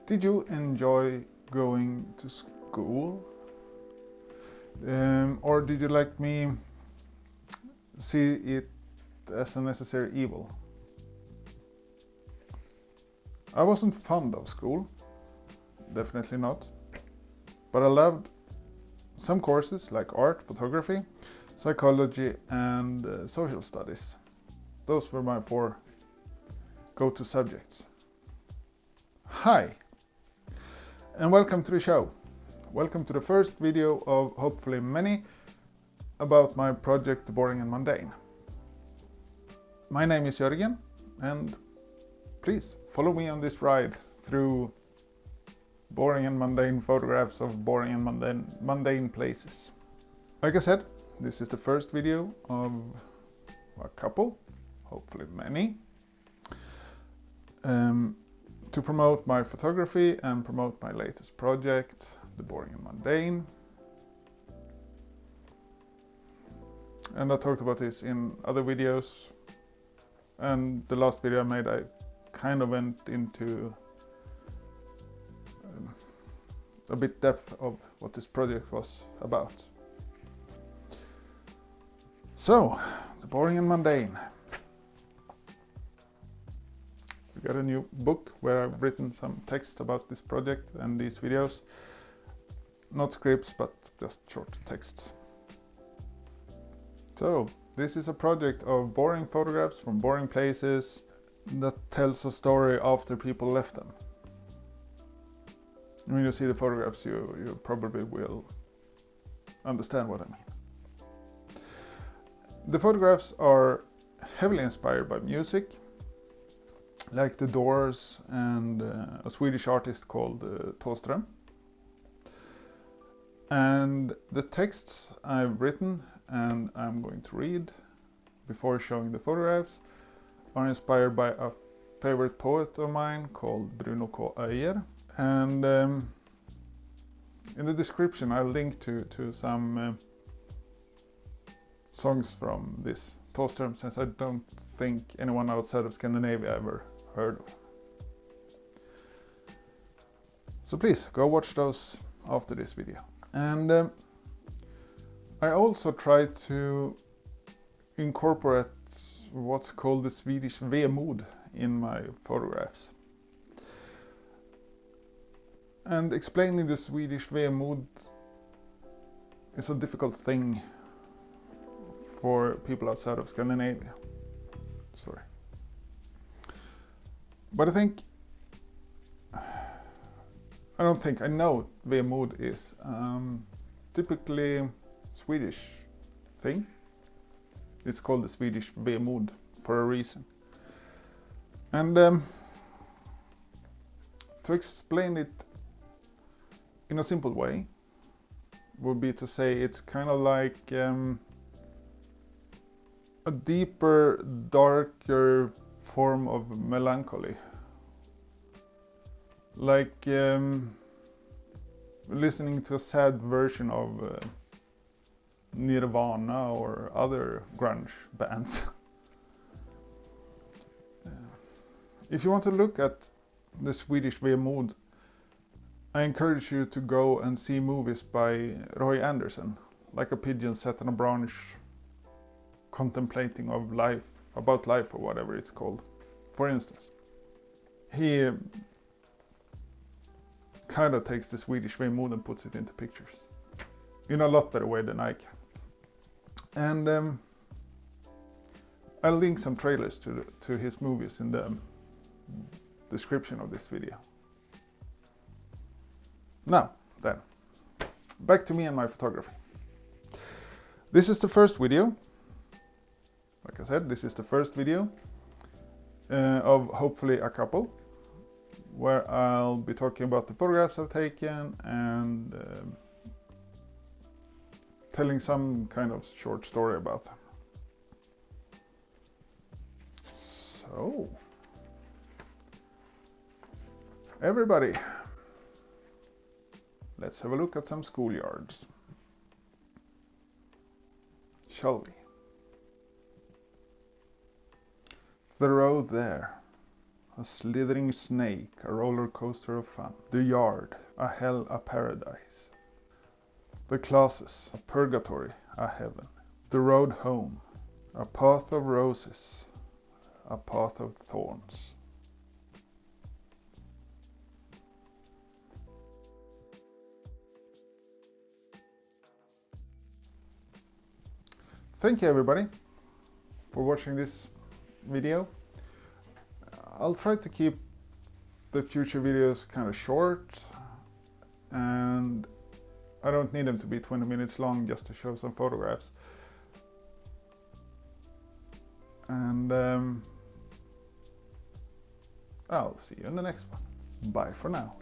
Did you enjoy going to school? Or did you, like me, see it as a necessary evil? I wasn't fond of school, definitely not, but I loved some courses like art, photography, psychology and social studies. Those were my 4 go-to subjects. Hi, and welcome to the show. Welcome to the first video of hopefully many about my project Boring and Mundane. My name is Jörgen, and please follow me on this ride through boring and mundane photographs of boring and mundane places. Like I said, this is the first video of a couple, hopefully many, to promote my photography and promote my latest project, the Boring and Mundane. And I talked about this in other videos, and the last video I made I kind of went into a bit depth of what this project was about. So, the Boring and Mundane. We got a new book where I've written some text about this project and these videos. Not scripts, but just short texts. So, this is a project of boring photographs from boring places that tells a story after people left them. When you see the photographs, you probably will understand what I mean. The photographs are heavily inspired by music, like The Doors and a Swedish artist called Thåström. And the texts I've written and I'm going to read before showing the photographs are inspired by a favorite poet of mine called Bruno K Öijer. And in the description I'll link to some songs from this Thåström, since I don't think anyone outside of Scandinavia ever heard of. So please go watch those after this video. And I also try to incorporate what's called the Swedish vemod in my photographs. And explaining the Swedish vemod is a difficult thing for people outside of Scandinavia. Sorry. But I know vemod is typically Swedish thing. It's called the Swedish vemod for a reason. And to explain it in a simple way would be to say it's kind of like a deeper, darker form of melancholy. Like listening to a sad version of Nirvana or other grunge bands. If you want to look at the Swedish vemod, I encourage you to go and see movies by Roy Andersson, like a pigeon sat on a branch contemplating of life, about life or whatever it's called, for instance. He kind of takes the Swedish vemod and puts it into pictures in a lot better way than I can. And I'll link some trailers to his movies in the description of this video. Now then, back to me and my photography. This is the first video. Like I said, this is the first video of hopefully a couple, where I'll be talking about the photographs I've taken and telling some kind of short story about them. So, everybody, let's have a look at some schoolyards, shall we? The road there, a slithering snake, a roller coaster of fun. The yard, a hell, a paradise. The classes, a purgatory, a heaven. The road home, a path of roses, a path of thorns. Thank you everybody for watching this video. I'll try to keep the future videos kind of short, and I don't need them to be 20 minutes long just to show some photographs. And I'll see you in the next one. Bye for now.